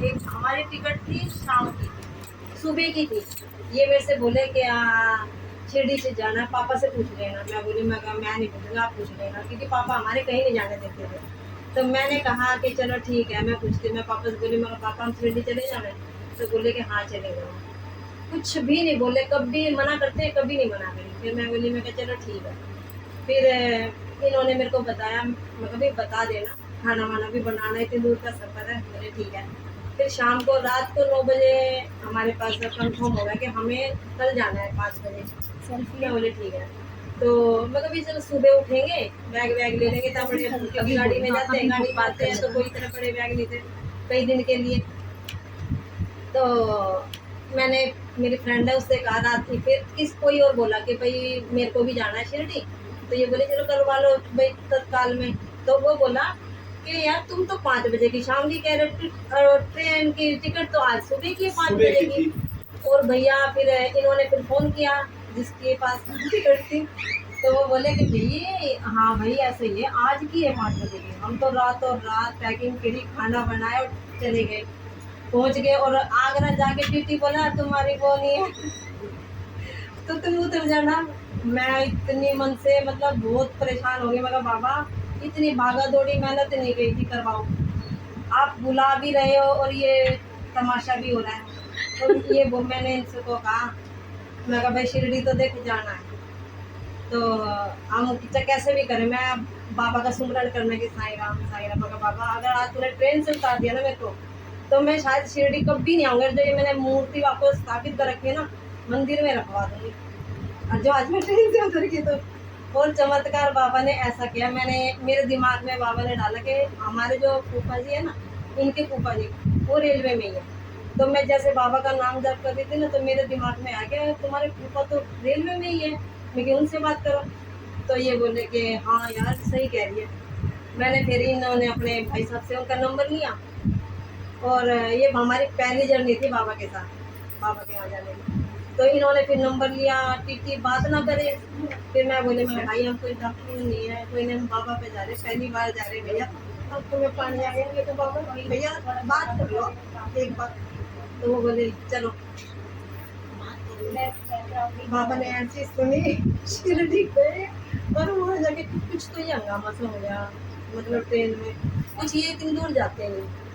एक हमारी टिकट थी शाम की, सुबह की थी। ये मेरे से बोले कि शिरडी से जाना है, पापा से पूछ लेना। मैं बोली मैं नहीं पूछूंगा, आप पूछ लेना, क्योंकि पापा हमारे कहीं नहीं जाने देते थे। तो मैंने कहा कि चलो ठीक है, मैं पूछती। मैं पापा से बोली, मैं पापा हम शिरडी चले जाना है? तो बोले कि हाँ चले जाओ। कुछ भी नहीं बोले, कभी मना करते हैं, कभी नहीं मना करी। फिर मैं बोली, मैं कहा चलो ठीक है। फिर इन्होंने मेरे को बताया, मैं कभी बता देना, खाना वाना भी बनाना, इतनी दूर का सफ़र है। बोले ठीक है। फिर शाम को रात को 9 बजे हमारे पास कंफर्म हो गया कि हमें कल जाना है 5 बजे। मैं बोले ठीक है। तो मैं कभी चलो सुबह उठेंगे, बैग वैग ले लेंगे, तब कभी गाड़ी में जाते हैं, गाड़ी में आते हैं तो कोई इतने बड़े बैग नहीं थे कई दिन के लिए। तो मैंने, मेरी फ्रेंड है, उससे कहा रात थी। फिर कोई और बोला कि भाई मेरे को भी जाना है शिरडी। तो ये बोले चलो करवा लो भाई तत्काल में। तो वो बोला कि यार तुम तो 5 बजे की शाम की कह रहे हो, ट्रेन की टिकट तो आज सुबह की है 5 बजे की। और भैया फिर इन्होंने फिर फ़ोन किया जिसके पास टिकट थी, तो वो बोले कि भैया हाँ भाई ऐसे ही है, आज की है 5 बजे की। हम तो रातों रात पैकिंग करी, खाना बनाया और चले गए। पहुंच गए और आगरा जाके टीटी बोला तुम्हारी वो नहीं है तो तुम उतर जाना। मैं इतनी मन से मतलब बहुत परेशान हो गई। मैं कहा बाबा इतनी भागा दौड़ी मेहनत नहीं गई थी करवाओ, आप बुला भी रहे हो और ये तमाशा भी हो रहा है। तो ये वो मैंने इनसे को कहा, मैं कहा भाई शिरडी तो देख जाना है, तो हम कैसे भी करें। मैं बाबा का सुमरन करने की साईं राम साईं राम। मैं कहा बाबा अगर आज तूने ट्रेन से उतार दिया ना मेरे को, तो मैं शायद शिरडी कभी नहीं आऊँगा। जो ये मैंने मूर्ति वापस स्थापित कर रखी है ना, मंदिर में रखवा दूँगी। और जो आज मैं ट्रेन से उतर गई तो और चमत्कार बाबा ने ऐसा किया। मैंने मेरे दिमाग में बाबा ने डाला कि हमारे जो फूफा जी है ना, इनके फूफा जी वो रेलवे में ही है। तो मैं जैसे बाबा का नाम जप कर रही थी ना, तो मेरे दिमाग में आ गया तुम्हारे फूफा तो रेलवे में ही है, मैं उनसे बात करो। तो ये बोले कि हाँ यार सही कह रही है। मैंने फिर इन्होंने अपने भाई साहब से उनका नंबर लिया और ये हमारी पहली जर्नी थी बाबा के साथ, बाबा के यहाँ जाने की। तो इन्होंने फिर नंबर लिया, टीटी बात ना करे। फिर मैं बोले मैं भाई हम कोई डॉक्टर नहीं है, कोई नहीं, हम बाबा पे जा रहे, पहली बार जा रहे भैया, अब तुम्हें पानी आ गया तो बाबा भैया बात कर लो एक बार। तो वो बोले चलो। बाबा ने ऐसी सुनी शिरडी गए और वहाँ जाके कुछ तो ये हंगामा सा हो गया, मतलब ट्रेन में कुछ ये इतनी दूर जाते नहीं।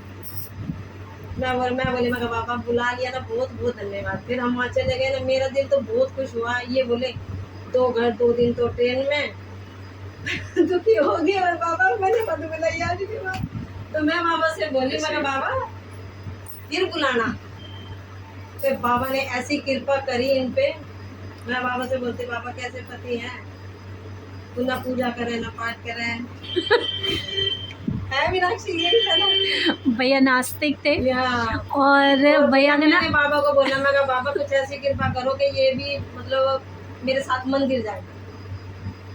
मैं बोली मैं बाबा बुला लिया ना, बहुत बहुत धन्यवाद। फिर हम वहाँ चले गए ना, मेरा दिल तो बहुत खुश हुआ। ये बोले 2 घर 2 दिन तो ट्रेन में दुखी हो गई। और बाबा मैंने मत बुलाई आज की बात। तो मैं बाबा से बोली मैं बाबा फिर बुलाना। फिर बाबा ने ऐसी कृपा करी इन पे। मैं बाबा से बोलती बाबा कैसे पति हैं, तू ना पूजा करे ना पाठ करे है मीनाक्षी, यही था ना। भैया नास्तिक थे और भैया ने ना मैंने बाबा को बोला, मैं कहा बाबा कुछ ऐसी कृपा करो कि ये भी मतलब मेरे साथ मंदिर जाए।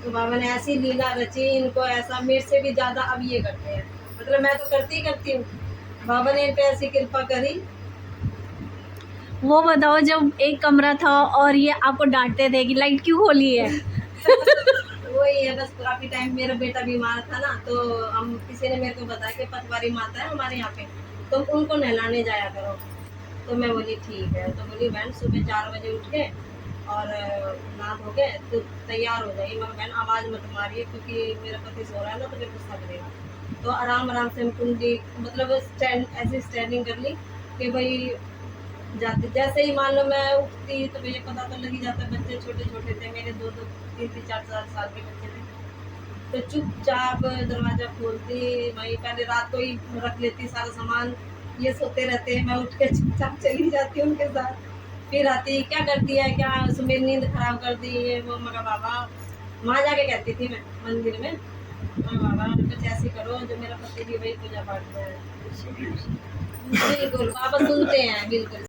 तो बाबा ने ऐसी लीला रची, इनको ऐसा मेरे से भी ज्यादा अब ये करते हैं, मतलब मैं तो करती हूँ, बाबा ने इन पे ऐसी कृपा करी। वो बताओ जब एक कमरा था और ये आपको डांटते थे कि लाइट क्यों खोली है वही है बस, काफी टाइम मेरा बेटा बीमार था ना, तो हम किसी ने मेरे को बताया कि पटवारी माता है हमारे यहाँ पे, तो उनको नहलाने जाया करो। तो मैं बोली ठीक है। तो बोली बहन सुबह 4 बजे उठ के और नहा धो के तो तैयार हो जाइए। मगर बहन आवाज़ मत मारिए क्योंकि मेरा पति सो रहा है ना, तो फिर गुस्सा करेगा। तो आराम आराम से हम कुंडी मतलब स्टैंड ऐसी स्टैंडिंग कर ली कि भाई जाते जैसे ही मान लो मैं उठती तो मुझे पता तो लग ही जाता। बच्चे छोटे छोटे थे मेरे, 2 2 3 3 4 4 साल के बच्चे थे। तो चुपचाप दरवाज़ा खोलती, वहीं पहले रात को ही रख लेती सारा सामान। ये सोते रहते हैं, मैं उठ के चुपचाप चली जाती हूँ उनके साथ। फिर आती क्या करती है क्या मेरी नींद खराब कर दी है वो। मगर बाबा वहाँ जाके कहती थी मैं मंदिर में, बाबा कुछ ऐसी करो जो मेरा पति भी वही पूजा पाठ में। बिल्कुल बाबा सुनते हैं बिल्कुल।